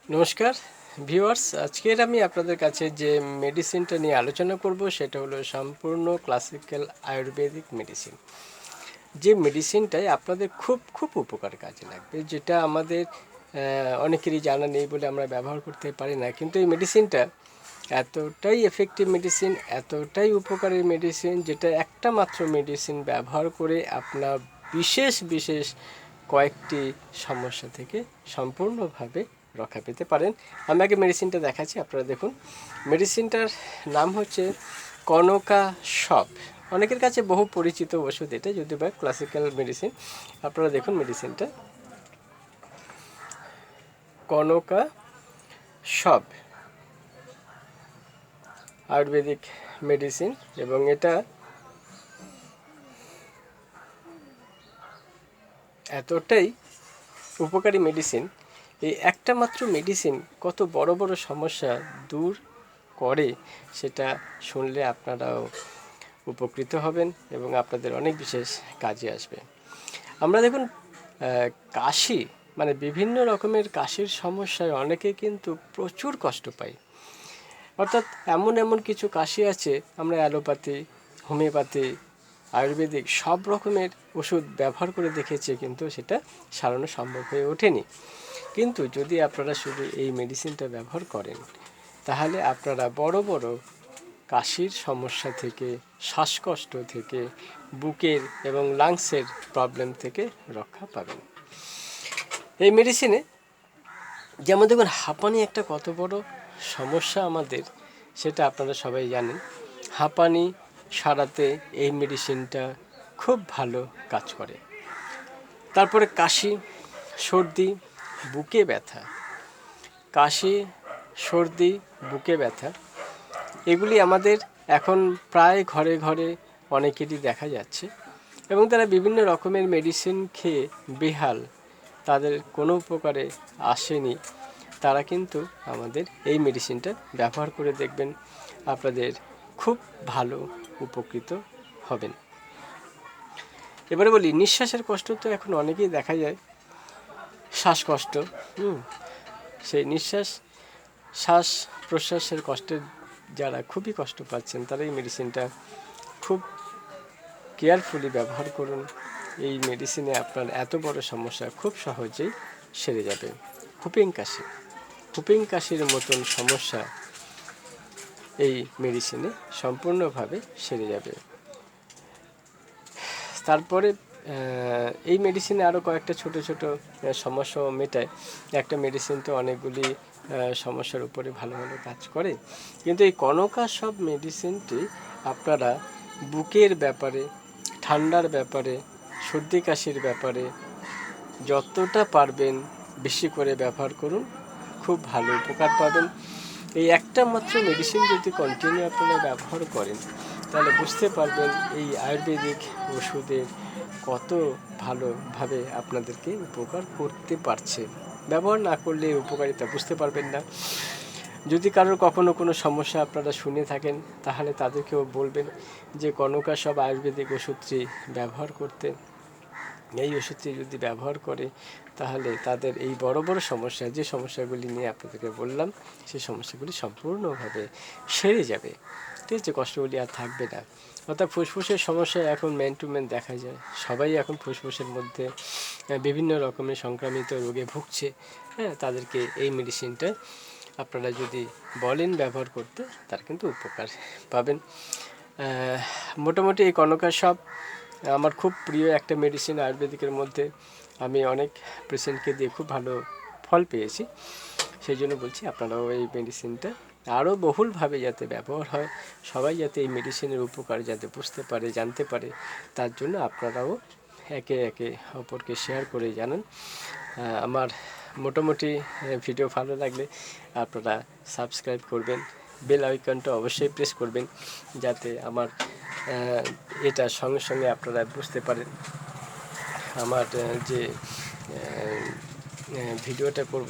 নমস্কার ভিউয়ার্স, আজকের আমি আপনাদের কাছে যে মেডিসিনটা নিয়ে আলোচনা করব সেটা হলো সম্পূর্ণ ক্লাসিক্যাল আয়ুর্বেদিক মেডিসিন। যে মেডিসিনটাই আপনাদের খুব খুব উপকার কাজে লাগবে, যেটা আমাদের অনেকেরই জানা নেই বলে আমরা ব্যবহার করতে পারি না, কিন্তু এই মেডিসিনটা এতটাই এফেক্টিভ মেডিসিন, এতটাই উপকারী মেডিসিন, যেটা একটা মাত্র মেডিসিন ব্যবহার করে আপনার বিশেষ বিশেষ কয়েকটি সমস্যা থেকে সম্পূর্ণভাবে রক্ষা পেতে পারেন। আমি আগে মেডিসিনটা দেখাচ্ছি, আপনারা দেখুন। মেডিসিনটার নাম হচ্ছে কনকা শপ। অনেকের কাছে বহু পরিচিত ওষুধ এটা, যদি বা ক্লাসিক্যাল মেডিসিন। আপনারা দেখুন মেডিসিনটা কনকা শপ আয়ুর্বেদিক মেডিসিন, এবং এটা এতটাই উপকারী মেডিসিন। এই একটা মাত্র মেডিসিন কত বড় বড় সমস্যা দূর করে সেটা শুনলে আপনারাও উপকৃত হবেন এবং আপনাদের অনেক বিশেষ কাজে আসবে। আমরা দেখুন, কাশি মানে বিভিন্ন রকমের কাশির সমস্যায় অনেকে কিন্তু প্রচুর কষ্ট পাই। অর্থাৎ এমন এমন কিছু কাশি আছে, আমরা অ্যালোপ্যাথি, হোমিওপ্যাথি, আয়ুর্বেদিক সব রকমের ওষুধ ব্যবহার করে দেখেছি, কিন্তু সেটা সারানো সম্ভব হয়ে ওঠেনি। কিন্তু যদি আপনারা শুধু এই মেডিসিনটা ব্যবহার করেন, তাহলে আপনারা বড় বড় কাশির সমস্যা থেকে, শ্বাসকষ্ট থেকে, বুকের এবং লাংসের প্রবলেম থেকে রক্ষা পাবেন এই মেডিসিনে। যেমন দেখুন, হাঁপানি একটা কত বড় সমস্যা আমাদের, সেটা আপনারা সবাই জানেন। হাঁপানি সারাতে এই মেডিসিনটা খুব ভালো কাজ করে। তারপরে কাশি, সর্দি, বুকে ব্যথা, কাশি, সর্দি, বুকে ব্যথা, এগুলি আমাদের এখন প্রায় ঘরে ঘরে অনেকেরই দেখা যাচ্ছে, এবং তারা বিভিন্ন রকমের মেডিসিন খেয়ে বেহাল, তাদের কোনো উপকারে আসেনি। তারা কিন্তু আমাদের এই মেডিসিনটা ব্যবহার করে দেখবেন, আপনাদের খুব ভালো উপকৃত হবেন। এবারে বলি, নিঃশ্বাসের কষ্ট তো এখন অনেকেই দেখা যায়, শ্বাসকষ্ট। সেই শ্বাস প্রশ্বাসের কষ্টের যারা খুবই কষ্ট পাচ্ছেন, তারা এই মেডিসিনটা খুব কেয়ারফুলি ব্যবহার করুন। এই মেডিসিনে আপনার এত বড় সমস্যা খুব সহজেই সেরে যাবে। হুপিং কাশির মতন সমস্যা এই মেডিসিনে সম্পূর্ণভাবে সেরে যাবে। তারপরে এই মেডিসিনে আরও কয়েকটা ছোট ছোট সমস্যা মেটায়। একটা মেডিসিন তো অনেকগুলি সমস্যার উপরে ভালো ভালো কাজ করে, কিন্তু এই কনকা সব মেডিসিনটি আপনারা বুকের ব্যাপারে, ঠান্ডার ব্যাপারে, সর্দি কাশির ব্যাপারে যতটা পারবেন বেশি করে ব্যবহার করুন, খুব ভালো উপকার পাবেন। এই একটা মাত্র মেডিসিন যদি কন্টিনিউ আপনারা ব্যবহার করেন, তাহলে বুঝতে পারবেন এই আয়ুর্বেদিক ওষুধের কত ভালোভাবে আপনাদেরকে উপকার করতে পারছে। ব্যবহার না করলে উপকারিতা বুঝতে পারবেন না। যদি কারোর কখনো কোনো সমস্যা আপনারা শুনে থাকেন, তাহলে তাদেরকেও বলবেন যে কনকা সব আয়ুর্বেদিক ওষুধটি ব্যবহার করতে। এই ওষুধটি যদি ব্যবহার করে, তাহলে তাদের এই বড় বড় সমস্যা, যে সমস্যাগুলি নিয়ে আপনাদেরকে বললাম, সেই সমস্যাগুলি সম্পূর্ণভাবে সেরে যাবে। ঠিক আছে, কষ্টগুলি আর থাকবে না। অর্থাৎ ফুসফুসের সমস্যা এখন ম্যান টু ম্যান দেখা যায়। সবাই এখন ফুসফুসের মধ্যে বিভিন্ন রকমের সংক্রামিত রোগে ভুগছে। তাদেরকে এই মেডিসিনটা আপনারা যদি বলেন ব্যবহার করতে, তার কিন্তু উপকার পাবেন। মোটামুটি এই কনকা সব আমার খুব প্রিয় একটা মেডিসিন আয়ুর্বেদিকের মধ্যে। আমি অনেক পেশেন্টকে দিয়ে খুব ভালো ফল পেয়েছি। সেই জন্য বলছি, আপনারাও এই মেডিসিনটা আরও বহুলভাবে যাতে ব্যবহার হয়, সবাই যাতে এই মেডিসিনের উপকার যাতে বুঝতে পারে, জানতে পারে, তার জন্য আপনারাও একে একে অপরকে শেয়ার করে জানান। আমার মোটামুটি ভিডিও ভালো লাগলে আপনারা সাবস্ক্রাইব করবেন, বেল আইকনটা অবশ্যই প্রেস করবেন, যাতে আমার এটা সঙ্গে সঙ্গে আপনারা বুঝতে পারেন আমার যে ভিডিওটা করব